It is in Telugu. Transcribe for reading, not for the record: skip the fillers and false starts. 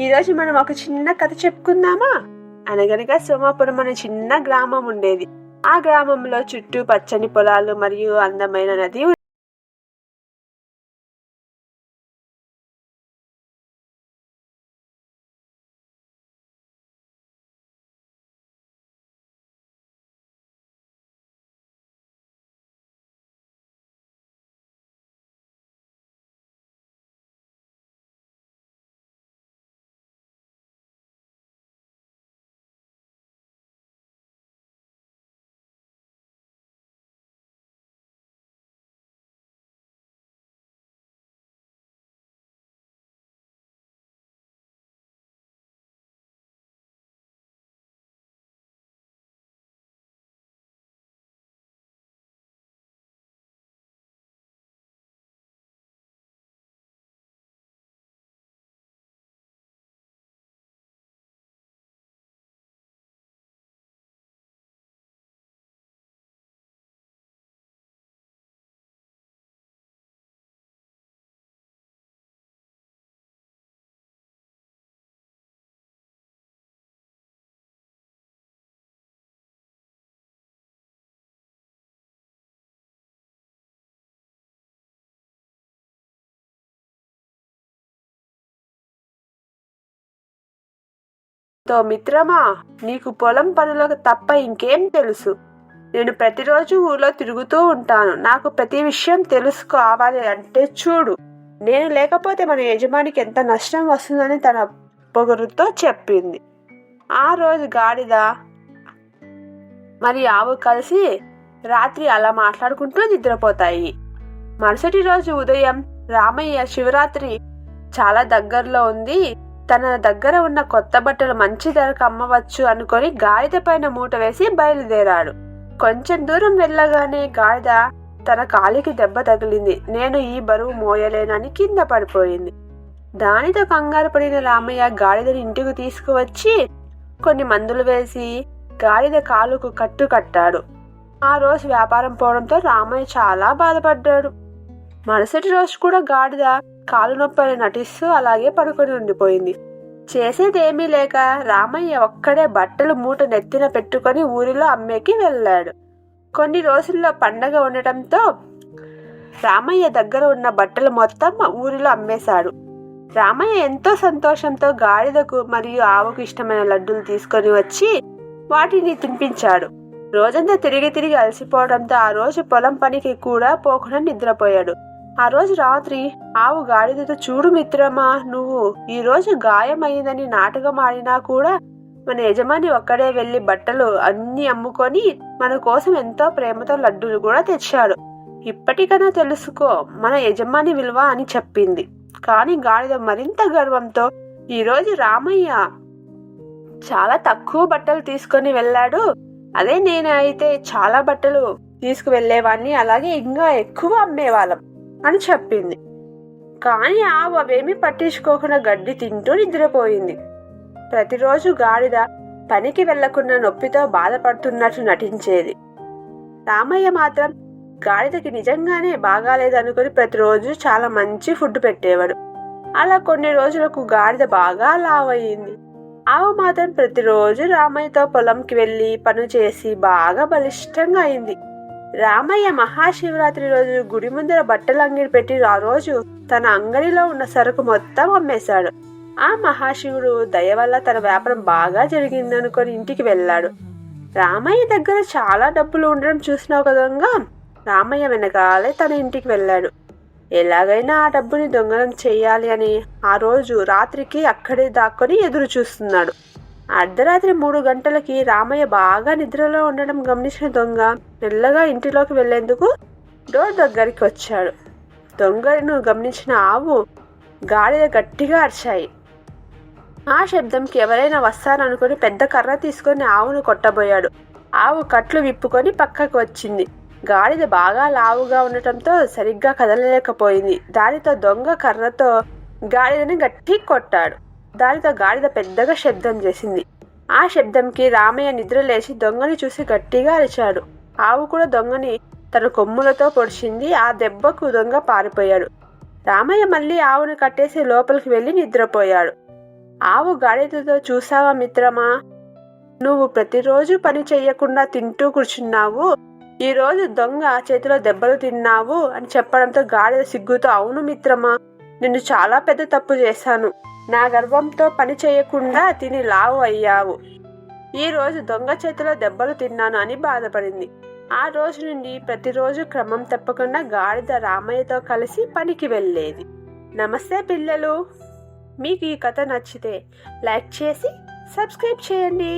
ఈరోజు మనం ఒక చిన్న కథ చెప్పుకుందామా? అనగనగా సోమాపురం అనే చిన్న గ్రామం ఉండేది. ఆ గ్రామంలో చుట్టూ పచ్చని పొలాలు మరియు అందమైన నది. మిత్రమా, నీకు పొలం పనులకు తప్ప ఇంకేం తెలుసు? నేను ప్రతిరోజు ఊళ్ళో తిరుగుతూ ఉంటాను. నాకు ప్రతి విషయం తెలుసుకోవాలి అంటే చూడు, నేను లేకపోతే మన యజమానికి ఎంత నష్టం వస్తుందని తన పొగరుతో చెప్పింది. ఆ రోజు గాడిద మరి ఆవు కలిసి రాత్రి అలా మాట్లాడుకుంటూ నిద్రపోతాయి. మరుసటి రోజు ఉదయం రామయ్య శివరాత్రి చాలా దగ్గరలో ఉంది, తన దగ్గర ఉన్న కొత్త బట్టలు మంచి ధరకు అమ్మవచ్చు అనుకొని గాడిద పైన మూట వేసి బయలుదేరాడు. కొంచెం దూరం వెళ్ళగానే గాడిద తన కాలికి దెబ్బ తగిలింది. నేను ఈ బరువు మోయలేనని కింద పడిపోయింది. దానితో కంగారు పడిన రామయ్య గాడిదని ఇంటికి తీసుకువచ్చి కొన్ని మందులు వేసి గాడిద కాలుకు కట్టు కట్టాడు. ఆ రోజు వ్యాపారం పోవడంతో రామయ్య చాలా బాధపడ్డాడు. మరుసటి రోజు కూడా గాడిద కాలు నొప్పని నటిస్తూ అలాగే పడుకొని ఉండిపోయింది. చేసేదేమీ లేక రామయ్య ఒక్కడే బట్టలు మూట నెత్తిన పెట్టుకొని ఊరిలో అమ్మేకి వెళ్ళాడు. కొన్ని రోజుల్లో పండగ ఉండటంతో రామయ్య దగ్గర ఉన్న బట్టలు మొత్తం ఊరిలో అమ్మేశాడు. రామయ్య ఎంతో సంతోషంతో గాడిదకు మరియు ఆవుకు ఇష్టమైన లడ్డూలు తీసుకొని వచ్చి వాటిని తినిపించాడు. రోజంతా తిరిగి అలసిపోవడంతో ఆ రోజు పొలం పనికి కూడా పోకుండా నిద్రపోయాడు. ఆ రోజు రాత్రి ఆవు గాడిదతో, చూడు మిత్రమా, నువ్వు ఈ రోజు గాయమైందని నాటకం ఆడినా కూడా మన యజమాని ఒక్కడే వెళ్లి బట్టలు అన్ని అమ్ముకొని మన కోసం ఎంతో ప్రేమతో లడ్డూలు కూడా తెచ్చాడు. ఇప్పటికైనా తెలుసుకో మన యజమాని విలువ అని చెప్పింది. కాని గాడిద మరింత గర్వంతో, ఈ రోజు రామయ్య చాలా తక్కువ బట్టలు తీసుకొని వెళ్ళాడు, అదే నేను అయితే చాలా బట్టలు తీసుకువెళ్లేవాడిని, అలాగే ఇంకా ఎక్కువ అమ్మేవాళ్ళం అని చెప్పింది. కానీ ఆవు అవేమీ పట్టించుకోకుండా గడ్డి తింటూ నిద్రపోయింది. ప్రతిరోజు గాడిద పనికి వెళ్లకుండా నొప్పితో బాధపడుతున్నట్టు నటించేది. రామయ్య మాత్రం గాడిదకి నిజంగానే బాగాలేదనుకుని ప్రతిరోజు చాలా మంచి ఫుడ్ పెట్టేవాడు. అలా కొన్ని రోజులకు గాడిద బాగా లావయింది. ఆవు మాత్రం ప్రతిరోజు రామయ్యతో పొలంకి వెళ్లి పని చేసి బాగా బలిష్టంగా అయింది. రామయ్య మహాశివరాత్రి రోజు గుడి ముందర బట్టల అంగడి పెట్టి ఆ రోజు తన అంగడిలో ఉన్న సరుకు మొత్తం అమ్మేశాడు. ఆ మహాశివుడు దయ వల్ల తన వ్యాపారం బాగా జరిగిందనుకొని ఇంటికి వెళ్ళాడు. రామయ్య దగ్గర చాలా డబ్బులు ఉండడం చూసిన ఒక దొంగ రామయ్య వెనకాలే తన ఇంటికి వెళ్ళాడు. ఎలాగైనా ఆ డబ్బుని దొంగలం చెయ్యాలి అని ఆ రోజు రాత్రికి అక్కడే దాక్కొని ఎదురు చూస్తున్నాడు. అర్ధరాత్రి 3 గంటలకి రామయ్య బాగా నిద్రలో ఉండడం గమనించిన దొంగ మెల్లగా ఇంటిలోకి వెళ్లేందుకు డోర్ దగ్గరికి వచ్చాడు. దొంగను గమనించిన ఆవు గాడిద గట్టిగా అరిచాయి. ఆ శబ్దంకి ఎవరైనా వస్తారనుకుని పెద్ద కర్ర తీసుకొని ఆవును కొట్టబోయాడు. ఆవు కట్లు విప్పుకొని పక్కకు వచ్చింది. గాడిద బాగా లావుగా ఉండటంతో సరిగ్గా కదలలేకపోయింది. దానితో దొంగ కర్రతో గాడిదని గట్టి కొట్టాడు. దానితో గాడిద పెద్దగా శబ్దం చేసింది. ఆ శబ్దంకి రామయ్య నిద్ర లేచి దొంగని చూసి గట్టిగా అరిచాడు. ఆవు కూడా దొంగని తన కొమ్ములతో పొడిచింది. ఆ దెబ్బకు దొంగ పారిపోయాడు. రామయ్య మళ్ళీ ఆవును కట్టేసి లోపలికి వెళ్లి నిద్రపోయాడు. ఆవు గాడిదతో చూసావా మిత్రమా, నువ్వు ప్రతిరోజు పని చెయ్యకుండా తింటూ కూర్చున్నావు, ఈరోజు దొంగ చేతిలో దెబ్బలు తిన్నావు అని చెప్పడంతో గాడిద సిగ్గుతో, అవును మిత్రమా, నిన్ను చాలా పెద్ద తప్పు చేశాను. నా గర్వంతో పని చేయకుండా తిని లావు అయ్యావు. ఈరోజు దొంగ చేతిలో దెబ్బలు తిన్నాను అని బాధపడింది. ఆ రోజు నుండి ప్రతిరోజు క్రమం తప్పకుండా గాడిద రామయ్యతో కలిసి పనికి వెళ్ళేది. నమస్తే పిల్లలు, మీకు ఈ కథ నచ్చితే లైక్ చేసి సబ్స్క్రైబ్ చేయండి.